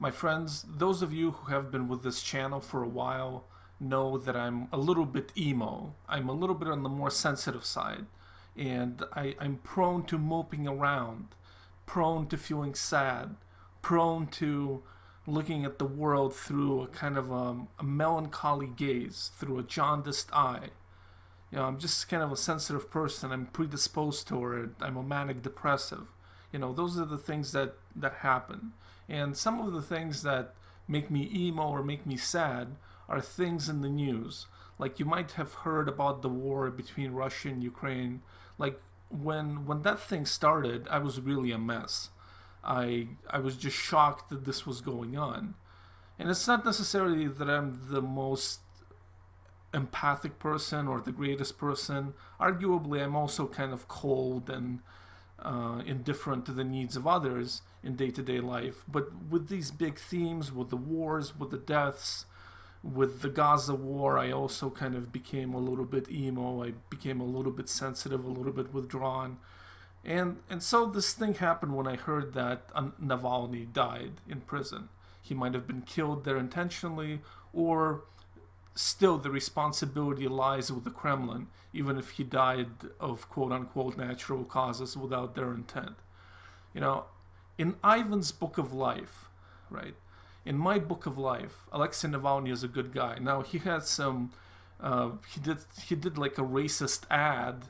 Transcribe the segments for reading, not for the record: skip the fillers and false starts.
My friends, those of you who have been with this channel for a while know that I'm a little bit emo. I'm a little bit on the more sensitive side. And I'm prone to moping around, prone to feeling sad, prone to looking at the world through a kind of a melancholy gaze, through a jaundiced eye. I'm just kind of a sensitive person. I'm predisposed toward it. I'm a manic depressive. Those are the things that happen. And some of the things that make me emo or make me sad are things in the news. Like you might have heard about the war between Russia and Ukraine. Like when that thing started, I was really a mess. I was just shocked that this was going on. And it's not necessarily that I'm the most empathic person or the greatest person. Arguably, I'm also kind of cold and indifferent to the needs of others in day-to-day life. But with these big themes, with the wars, with the deaths, with the Gaza war, I also kind of became a little bit emo. I became a little bit sensitive, a little bit withdrawn. And so this thing happened when I heard that Navalny died in prison. He might have been killed there intentionally, or still the responsibility lies with the Kremlin, even if he died of quote-unquote natural causes without their intent. In Ivan's book of life, right? In my book of life, Alexei Navalny is a good guy. Now he had some, he did like a racist ad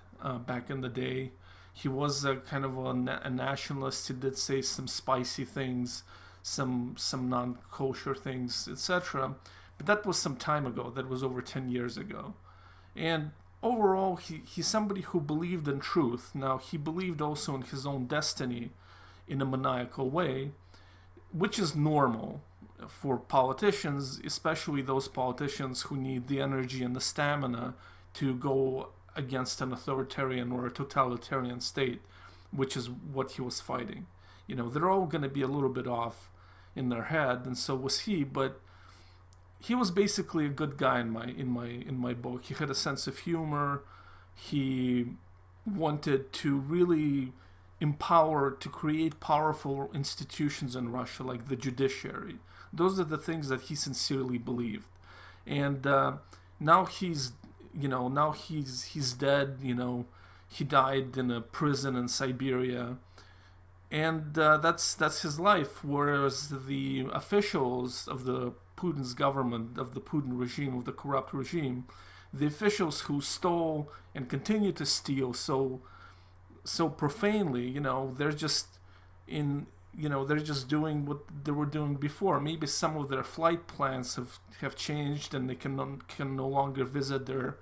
back in the day. He was a kind of a nationalist. He did say some spicy things, some non-kosher things, etc. But that was some time ago. That was over 10 years ago. And overall, he's somebody who believed in truth. Now, he believed also in his own destiny in a maniacal way, which is normal for politicians, especially those politicians who need the energy and the stamina to go against an authoritarian or a totalitarian state, which is what he was fighting. They're all going to be a little bit off in their head, and so was he, but he was basically a good guy in my book. He had a sense of humor. He wanted to really empower, to create powerful institutions in Russia, like the judiciary. Those are the things that he sincerely believed. And now he's dead. He died in a prison in Siberia, and that's his life. Whereas the officials of the Putin's government, of the Putin regime, of the corrupt regime, the officials who stole and continue to steal so profanely, they're just they're just doing what they were doing before. Maybe some of their flight plans have changed, and they can no longer visit their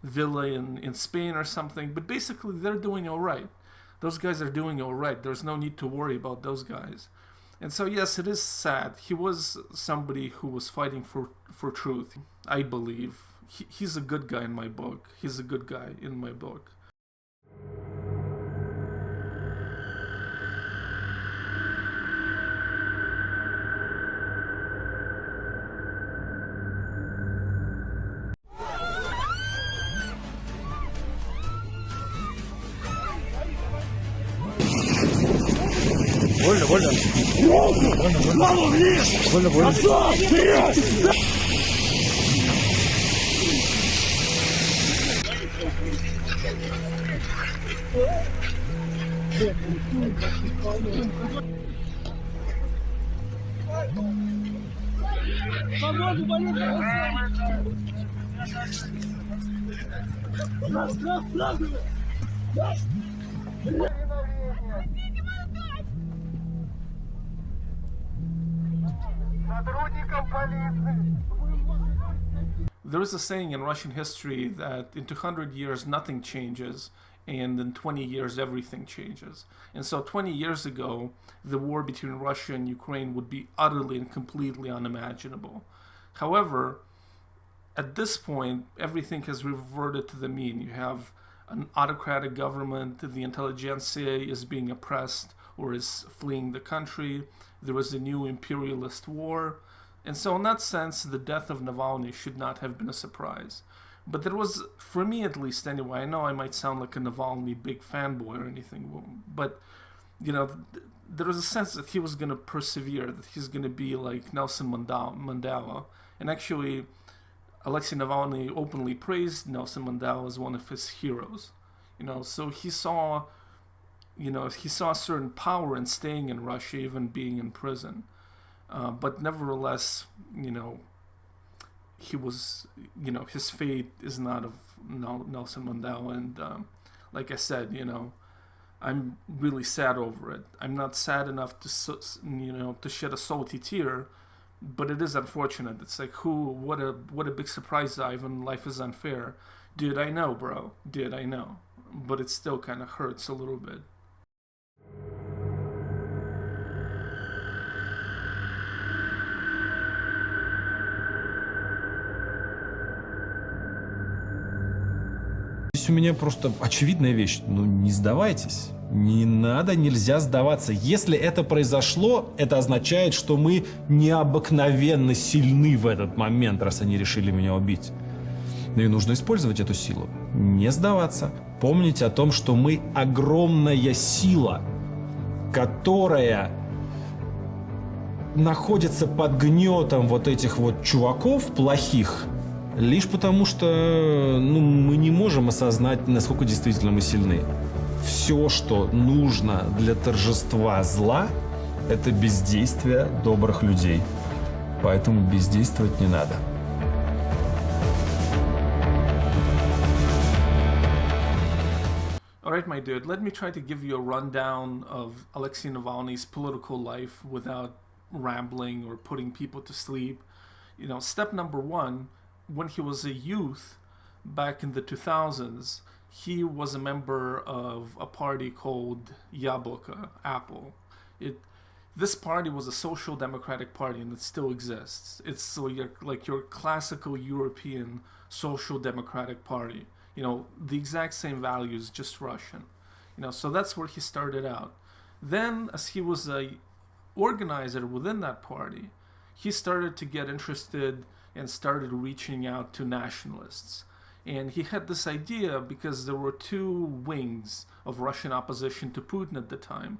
villa in Spain or something. But basically, they're doing all right. Those guys are doing all right. There's no need to worry about those guys. And so, yes, it is sad. He was somebody who was fighting for truth, I believe. He's a good guy in my book. He's a good guy in my book. Больно, больно. Больно, больно. There is a saying in Russian history that in 200 years nothing changes, and in 20 years everything changes. And so 20 years ago, the war between Russia and Ukraine would be utterly and completely unimaginable. However, at this point, everything has reverted to the mean. You have an autocratic government, the intelligentsia is being oppressed or is fleeing the country, there is a new imperialist war. And so in that sense, the death of Navalny should not have been a surprise. But there was, for me at least anyway, I know I might sound like a Navalny big fanboy or anything, but, there was a sense that he was going to persevere, that he's going to be like Nelson Mandela. And actually, Alexei Navalny openly praised Nelson Mandela as one of his heroes. So he saw a certain power in staying in Russia, even being in prison. But nevertheless, he was, his fate is not of Nelson Mandela. And like I said, I'm really sad over it. I'm not sad enough to shed a salty tear, but it is unfortunate. It's like, what a big surprise, Ivan. Life is unfair. Dude, I know, bro. Dude, I know. But it still kind of hurts a little bit. Здесь у меня просто очевидная вещь. Ну, не сдавайтесь. Не надо, нельзя сдаваться. Если это произошло, это означает, что мы необыкновенно сильны в этот момент, раз они решили меня убить. Ну и нужно использовать эту силу. Не сдаваться. Помнить о том, что мы огромная сила, которая находится под гнетом вот этих вот чуваков плохих, лишь потому что мы не можем осознать, насколько действительно мы сильны. Все, что нужно для торжества зла, это бездействие добрых людей. Поэтому бездействовать не надо. Alright, my dude, let me try to give you a rundown of Alexei Navalny's political life without rambling or putting people to sleep. Step number one, when he was a youth back in the 2000s, he was a member of a party called Yabloko, Apple. This party was a social democratic party, and it still exists. It's like your classical European social democratic party. The exact same values, just Russian. So that's where he started out. Then, as he was a organizer within that party, he started to get interested and started reaching out to nationalists. And he had this idea because there were two wings of Russian opposition to Putin at the time.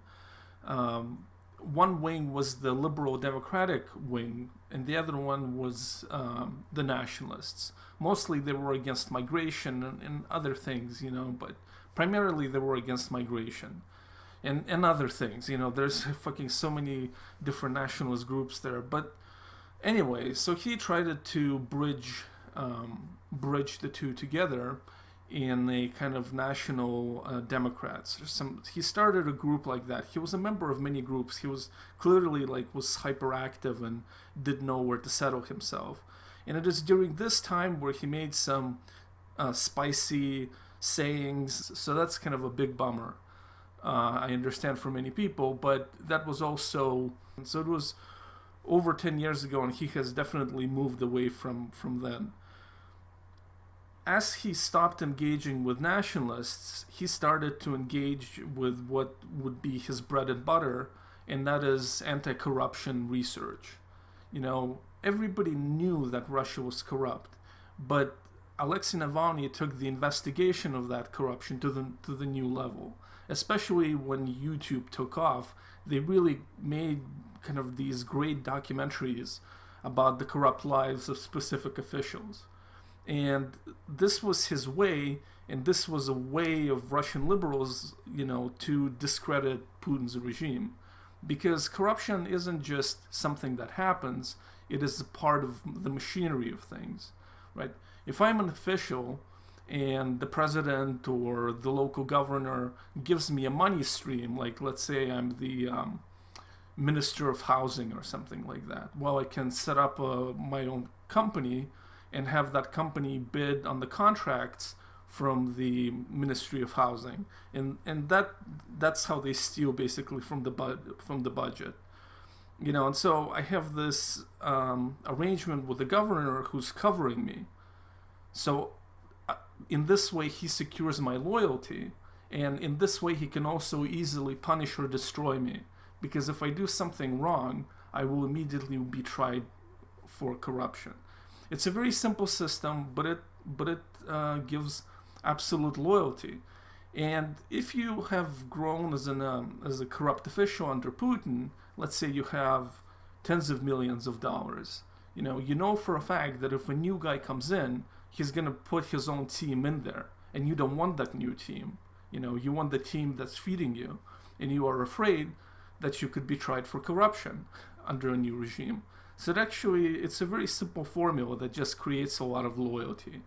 One wing was the liberal democratic wing, and the other one was the nationalists. Mostly they were against migration and other things, but primarily they were against migration and other things. There's fucking so many different nationalist groups there. But anyway, so he tried to bridge the two together in a kind of national Democrats. He started a group like that. He was a member of many groups. He was clearly was hyperactive and didn't know where to settle himself. And it is during this time where he made some spicy sayings. So that's kind of a big bummer. I understand for many people, but that was also, so it was over 10 years ago, and he has definitely moved away from then. As he stopped engaging with nationalists, he started to engage with what would be his bread and butter, and that is anti-corruption research. Everybody knew that Russia was corrupt, but Alexei Navalny took the investigation of that corruption to the new level. Especially when YouTube took off, they really made kind of these great documentaries about the corrupt lives of specific officials. And this was his way, and this was a way of Russian liberals, to discredit Putin's regime. Because corruption isn't just something that happens, it is a part of the machinery of things, right? If I'm an official and the president or the local governor gives me a money stream, like let's say I'm the minister of housing or something like that, well, I can set up my own company and have that company bid on the contracts from the Ministry of Housing, and that's how they steal basically from the budget, And so I have this arrangement with the governor who's covering me. So in this way, he secures my loyalty, and in this way, he can also easily punish or destroy me. Because if I do something wrong, I will immediately be tried for corruption. It's a very simple system, but it gives absolute loyalty. And if you have grown as a corrupt official under Putin, let's say you have tens of millions of dollars, you know for a fact that if a new guy comes in, he's gonna put his own team in there, and you don't want that new team. You want the team that's feeding you, and you are afraid that you could be tried for corruption under a new regime. So it's a very simple formula that just creates a lot of loyalty,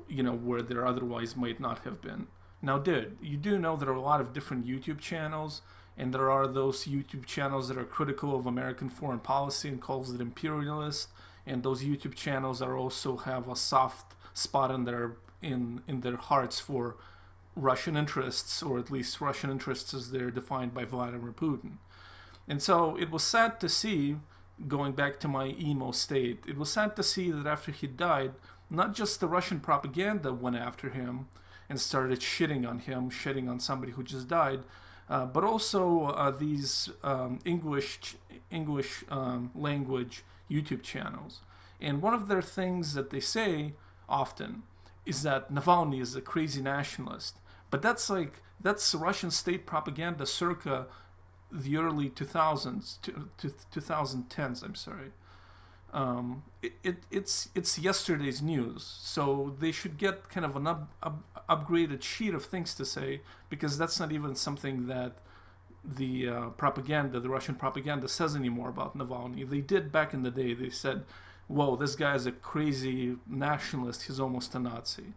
where there otherwise might not have been. Now, dude, you do know there are a lot of different YouTube channels, and there are those YouTube channels that are critical of American foreign policy and calls it imperialist, and those YouTube channels are also have a soft spot in their hearts for Russian interests, or at least Russian interests as they're defined by Vladimir Putin. And so it was sad to see, going back to my emo state, it was sad to see that after he died, not just the Russian propaganda went after him and started shitting on him, shitting on somebody who just died, but also these English language YouTube channels. And one of their things that they say often is that Navalny is a crazy nationalist. But that's Russian state propaganda circa the early 2000s, 2010s, I'm sorry. It's yesterday's news, so they should get kind of an upgraded sheet of things to say, because that's not even something that the Russian propaganda says anymore about Navalny. They did back in the day. They said, whoa, this guy is a crazy nationalist, he's almost a Nazi.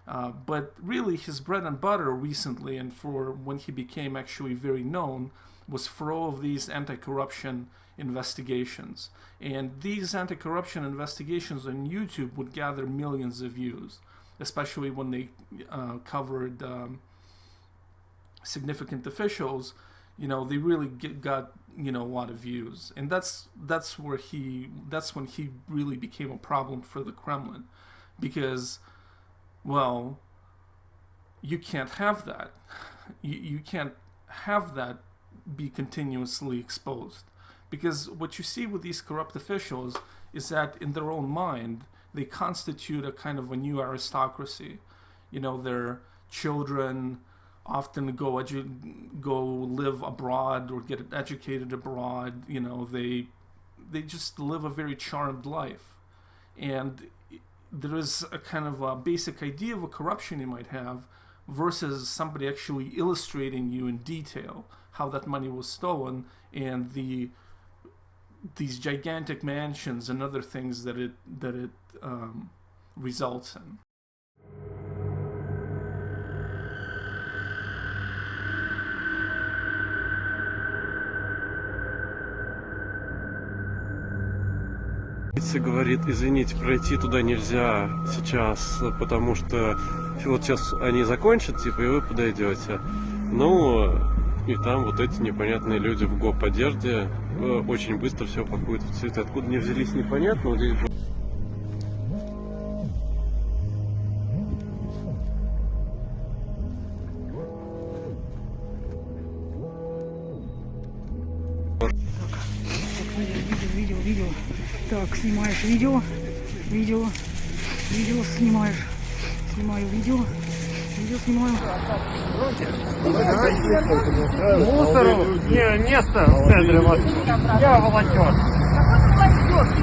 But really, his bread and butter recently, and for when he became actually very known, was for all of these anti-corruption investigations. And these anti-corruption investigations on YouTube would gather millions of views, especially when they covered significant officials. They really got a lot of views, and that's when he really became a problem for the Kremlin, because, well, you can't have that. You can't have that be continuously exposed, because what you see with these corrupt officials is that in their own mind they constitute a kind of a new aristocracy. Their children often go live abroad or get educated abroad. They just live a very charmed life, and there is a kind of a basic idea of a corruption you might have, versus somebody actually illustrating you in detail how that money was stolen, and these gigantic mansions and other things that it results in. Говорит, извините, пройти туда нельзя сейчас, потому что вот сейчас они закончат, и вы подойдете. Ну, и там вот эти непонятные люди в гоп-одежде очень быстро все пакуют в цветы. Откуда они взялись, непонятно. Вот здесь... Видео. Так, снимаешь видео, снимаешь. Снимаю видео снимаю. Мусору место в центре Москвы. Я волонтер.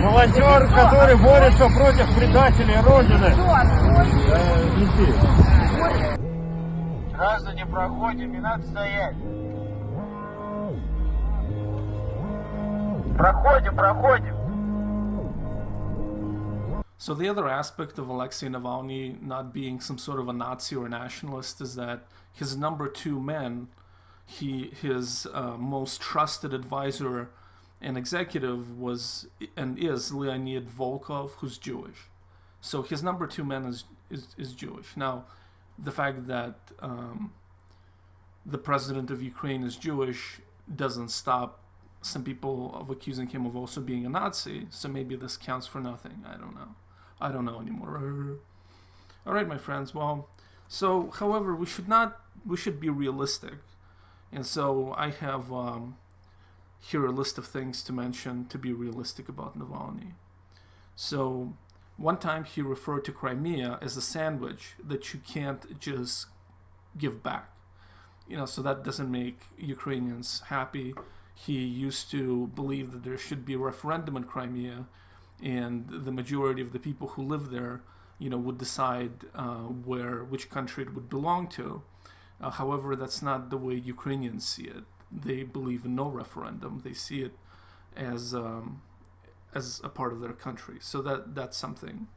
Волонтер, который борется против предателей Родины. Граждане, проходим, не надо стоять. Проходим. So the other aspect of Alexei Navalny not being some sort of a Nazi or a nationalist is that his number two man, his most trusted advisor and executive was and is Leonid Volkov, who's Jewish. So his number two man is Jewish. Now, the fact that the president of Ukraine is Jewish doesn't stop some people of accusing him of also being a Nazi, so maybe this counts for nothing. I don't know anymore. All right, my friends. Well, so however, we should be realistic, and so I have here a list of things to mention to be realistic about Navalny. So one time he referred to Crimea as a sandwich that you can't just give back. So that doesn't make Ukrainians happy. He used to believe that there should be a referendum in Crimea, and the majority of the people who live there, would decide which country it would belong to. However, that's not the way Ukrainians see it. They believe in no referendum. They see it as a part of their country. So that's something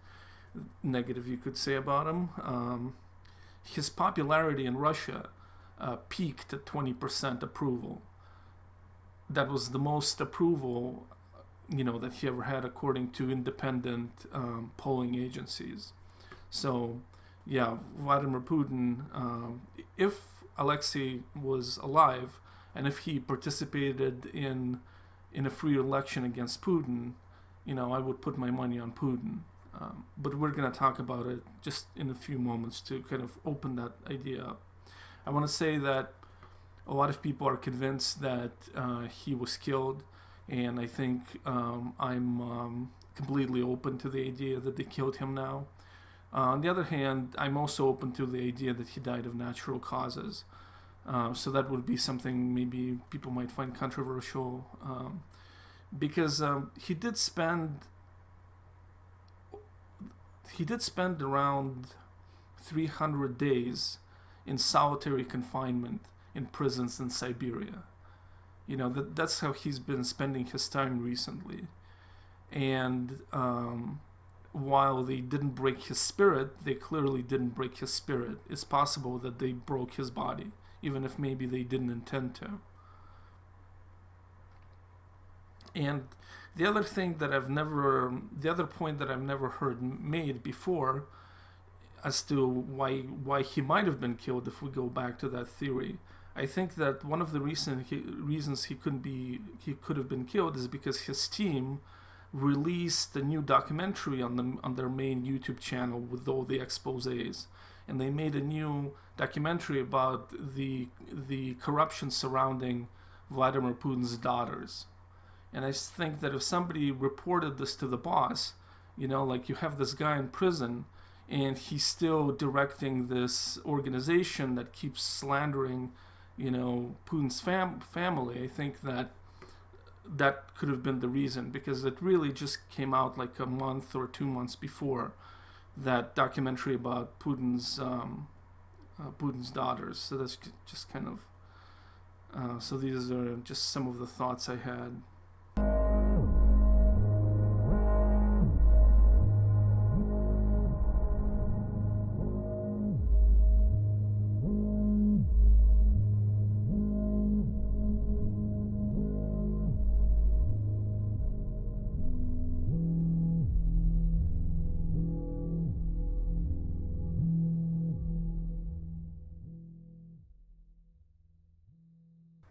negative you could say about him. His popularity in Russia peaked at 20% approval. That was the most approval, that he ever had, according to independent polling agencies. So, yeah, Vladimir Putin, if Alexei was alive, and if he participated in a free election against Putin, I would put my money on Putin. But we're going to talk about it just in a few moments to kind of open that idea up. I want to say that a lot of people are convinced that he was killed, and I think I'm completely open to the idea that they killed him now. On the other hand, I'm also open to the idea that he died of natural causes. So that would be something maybe people might find controversial, because he did spend around 300 days in solitary confinement in prisons in Siberia. That's how he's been spending his time recently. And while they didn't break his spirit, they clearly didn't break his spirit. It's possible that they broke his body, even if maybe they didn't intend to. And the other point that I've never heard made before, as to why he might have been killed, if we go back to that theory, I think that one of the reasons he could have been killed is because his team released a new documentary on their main YouTube channel with all the exposés, and they made a new documentary about the corruption surrounding Vladimir Putin's daughters. And I think that if somebody reported this to the boss, like you have this guy in prison and he's still directing this organization that keeps slandering, Putin's family, I think that could have been the reason, because it really just came out like a month or 2 months before that documentary about Putin's daughters. So that's just kind of so these are just some of the thoughts I had.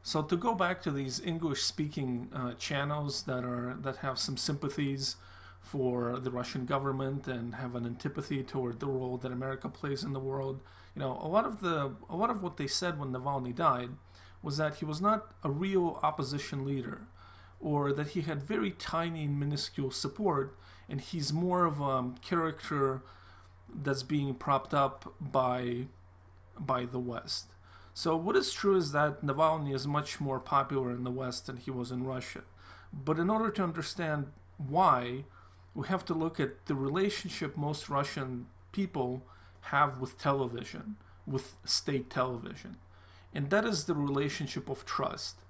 So to go back to these English-speaking channels that have some sympathies for the Russian government and have an antipathy toward the role that America plays in the world, a lot of what they said when Navalny died was that he was not a real opposition leader, or that he had very tiny and minuscule support, and he's more of a character that's being propped up by the West. So what is true is that Navalny is much more popular in the West than he was in Russia. But in order to understand why, we have to look at the relationship most Russian people have with television, with state television. And that is the relationship of trust.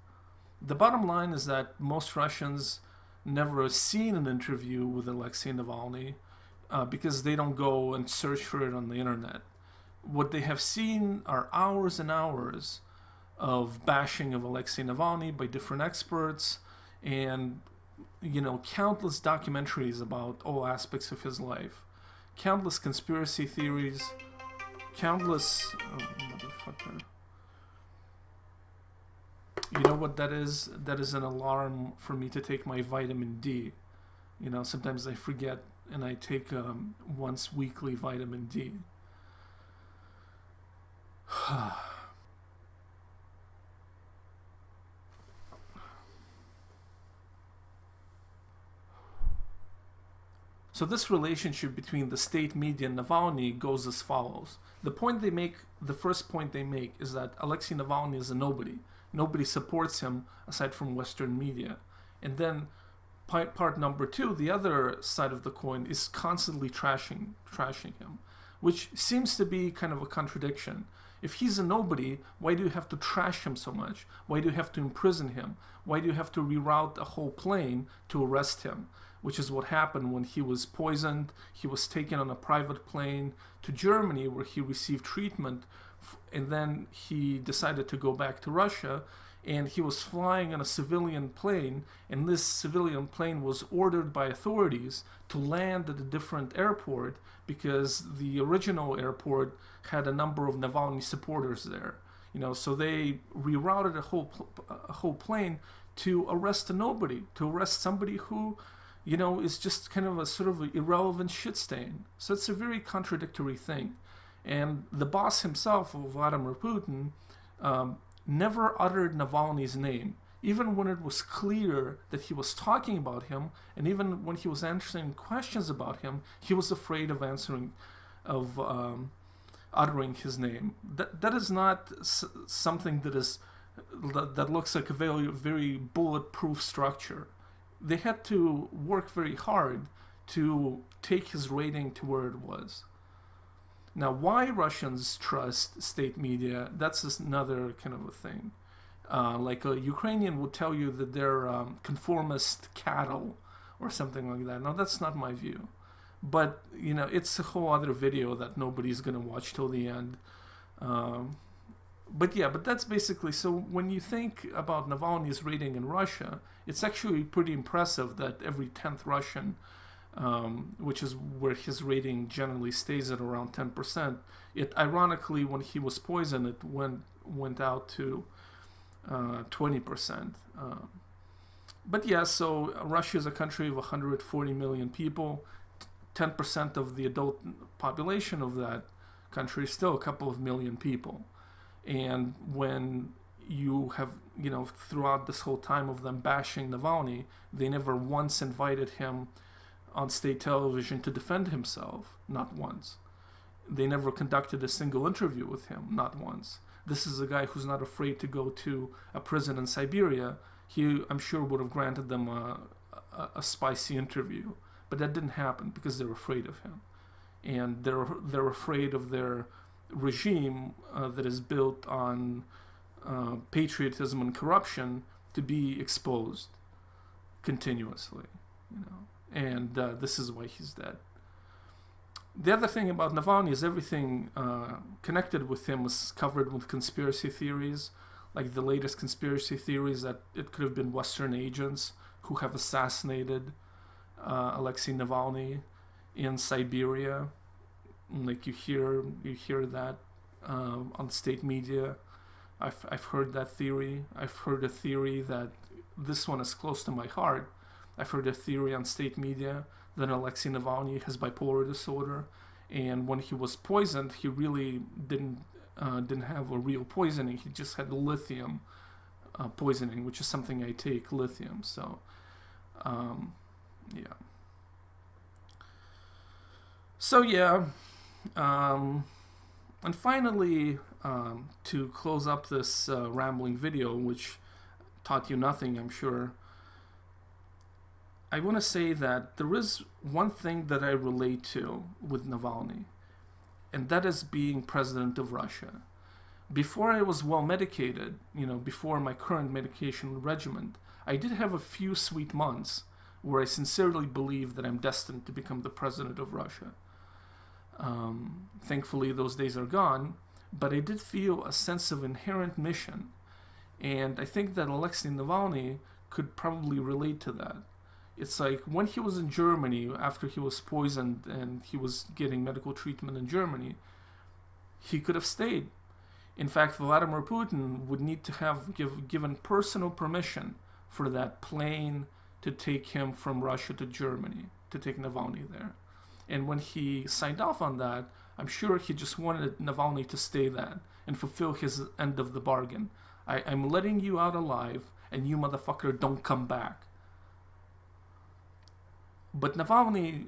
The bottom line is that most Russians never seen an interview with Alexei Navalny because they don't go and search for it on the internet. What they have seen are hours and hours of bashing of Alexei Navalny by different experts, and countless documentaries about all aspects of his life, countless conspiracy theories, countless motherfucker. You know what that is? That is an alarm for me to take my vitamin D. Sometimes I forget and I take once weekly vitamin D. So this relationship between the state media and Navalny goes as follows. The first point they make is that Alexei Navalny is a nobody. Nobody supports him aside from Western media. And then part number two, the other side of the coin, is constantly trashing him, which seems to be kind of a contradiction. If he's a nobody, why do you have to trash him so much? Why do you have to imprison him? Why do you have to reroute a whole plane to arrest him? Which is what happened when he was poisoned. He was taken on a private plane to Germany where he received treatment, and then he decided to go back to Russia, and he was flying on a civilian plane, and this civilian plane was ordered by authorities to land at a different airport because the original airport had a number of Navalny supporters there. So they rerouted a whole plane to arrest a nobody, to arrest somebody who, is just kind of a sort of irrelevant shit stain. So it's a very contradictory thing. And the boss himself, Vladimir Putin, never uttered Navalny's name, even when it was clear that he was talking about him, and even when he was answering questions about him, he was afraid of uttering his name. That is not something that looks like a very, very bulletproof structure. They had to work very hard to take his rating to where it was. Now, why Russians trust state media, that's just another kind of a thing. Like a Ukrainian would tell you that they're conformist cattle or something like that. Now, that's not my view. But, it's a whole other video that nobody's going to watch till the end. But that's basically, so when you think about Navalny's rating in Russia, it's actually pretty impressive that every 10th Russian, which is where his rating generally stays at around 10%. It ironically, when he was poisoned, it went out to 20%. But yeah, so Russia is a country of 140 million people. 10% of the adult population of that country is still a couple of million people. And when you have, throughout this whole time of them bashing Navalny, they never once invited him on state television to defend himself, not once. They never conducted a single interview with him, not once. This is a guy who's not afraid to go to a prison in Siberia. He, I'm sure, would have granted them a spicy interview, but that didn't happen because they're afraid of him, and they're afraid of their regime that is built on patriotism and corruption to be exposed continuously, and this is why he's dead. The other thing about Navalny is everything connected with him was covered with conspiracy theories, like the latest conspiracy theories that it could have been Western agents who have assassinated Alexei Navalny in Siberia. Like you hear that on state media. I've heard that theory. I've heard a theory that this one is close to my heart. I've heard a theory on state media that Alexei Navalny has bipolar disorder, and when he was poisoned, he really didn't have a real poisoning. He just had lithium poisoning, which is something I take, lithium. So, yeah. So yeah, and finally, to close up this rambling video, which taught you nothing, I'm sure, I want to say that there is one thing that I relate to with Navalny, and that is being president of Russia. Before I was well medicated, before my current medication regimen, I did have a few sweet months where I sincerely believed that I'm destined to become the president of Russia. Thankfully, those days are gone, but I did feel a sense of inherent mission, and I think that Alexei Navalny could probably relate to that. It's like when he was in Germany after he was poisoned and he was getting medical treatment in Germany, he could have stayed. In fact, Vladimir Putin would need to have given personal permission for that plane to take him from Russia to Germany, to take Navalny there. And when he signed off on that, I'm sure he just wanted Navalny to stay there and fulfill his end of the bargain. I'm letting you out alive, and you motherfucker don't come back. But Navalny,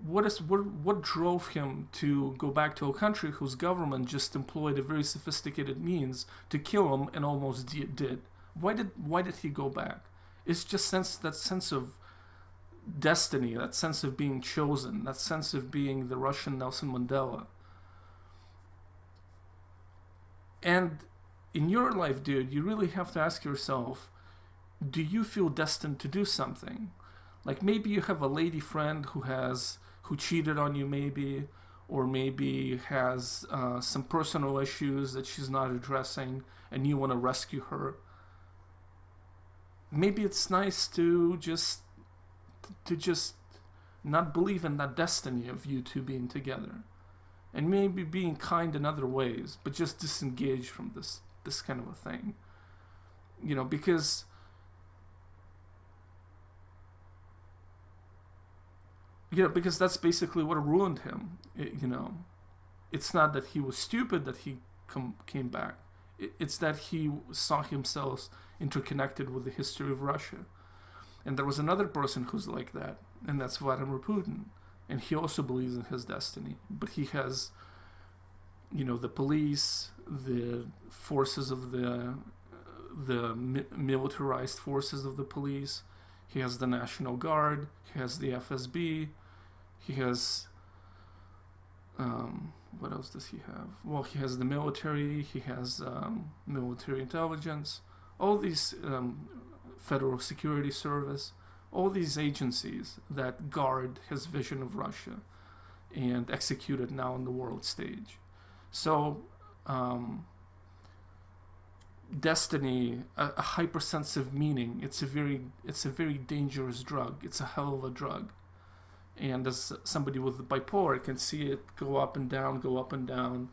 what drove him to go back to a country whose government just employed a very sophisticated means to kill him and almost did? Why did he go back? It's just that sense of destiny, that sense of being chosen, that sense of being the Russian Nelson Mandela. And in your life, dude, you really have to ask yourself, do you feel destined to do something? Like maybe you have a lady friend who cheated on you, maybe, or maybe has some personal issues that she's not addressing, and you want to rescue her. Maybe it's nice to just not believe in that destiny of you two being together, and maybe being kind in other ways, but just disengage from this kind of a thing. Because because that's basically what ruined him. It's not that he was stupid that he came back. It's that he saw himself interconnected with the history of Russia. And there was another person who's like that, and that's Vladimir Putin. And he also believes in his destiny. But he has, the police, the forces of the militarized forces of the police. He has the National Guard. He has the FSB. He has, what else does he have? Well, he has the military. He has military intelligence. All these Federal Security Service, all these agencies that guard his vision of Russia and execute it now on the world stage. So, destiny, a hypersensitive meaning, it's a very dangerous drug. It's a hell of a drug. And as somebody with bipolar, I can see it go up and down, go up and down.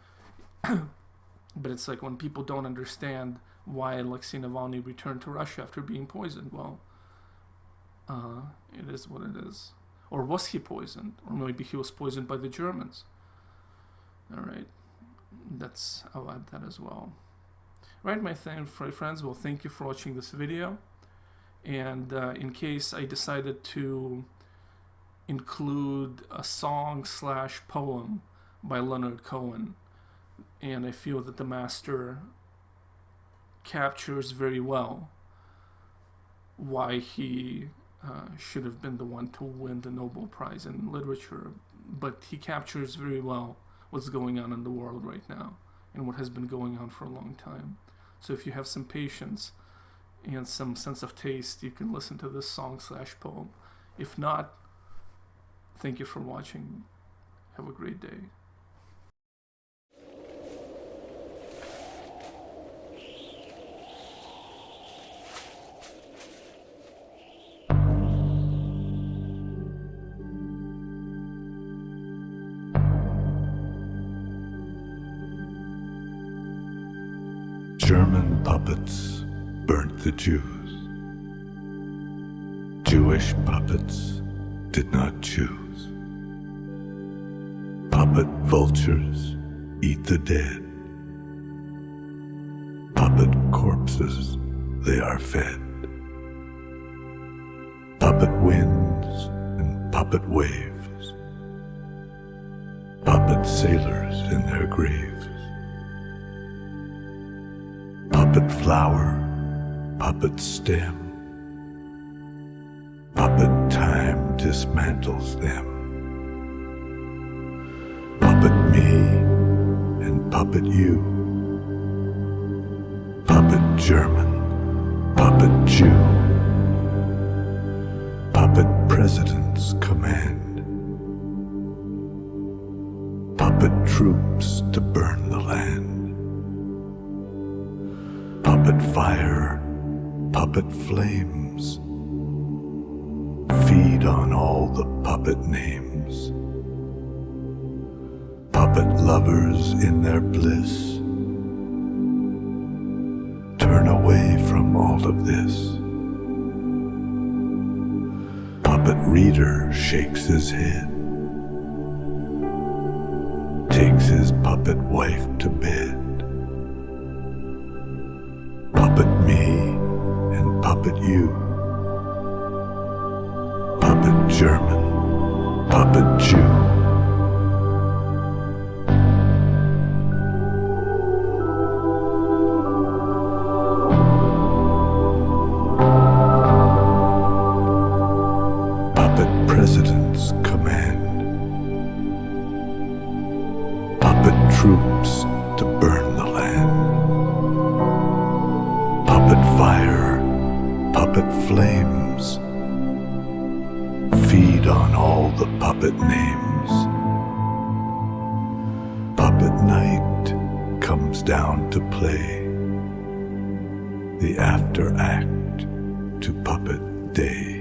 But it's like when people don't understand why Alexei Navalny returned to Russia after being poisoned. Well, it is what it is. Or was he poisoned? Or maybe he was poisoned by the Germans. All right. I'll add that as well. Right, my friends, well, thank you for watching this video. And in case I decided to include a song/poem by Leonard Cohen, and I feel that the master captures very well why he should have been the one to win the Nobel Prize in Literature, but he captures very well what's going on in the world right now and what has been going on for a long time. So if you have some patience and some sense of taste, you can listen to this song/poem. If not, thank you for watching. Have a great day. German puppets burnt the Jews. Jewish puppets did not choose. Puppet vultures eat the dead. Puppet corpses they are fed. Puppet winds and puppet waves. Puppet sailors in their graves. Puppet flower, puppet stem. Puppet time dismantles them. Puppet me and puppet you. Puppet German, puppet Jew. Puppet presidents command. Puppet troops to burn the land. Puppet fire, puppet flames. Feed on all the puppet names. Puppet lovers in their bliss. Turn away from all of this. Puppet reader shakes his head. Takes his puppet wife to bed. Puppet me and puppet you. Puppet German, puppet Jew. Puppet president's command. Puppet troops to burn the land. Puppet fire, puppet flames. Feed on all the puppet names. Puppet night comes down to play. The after act to puppet day.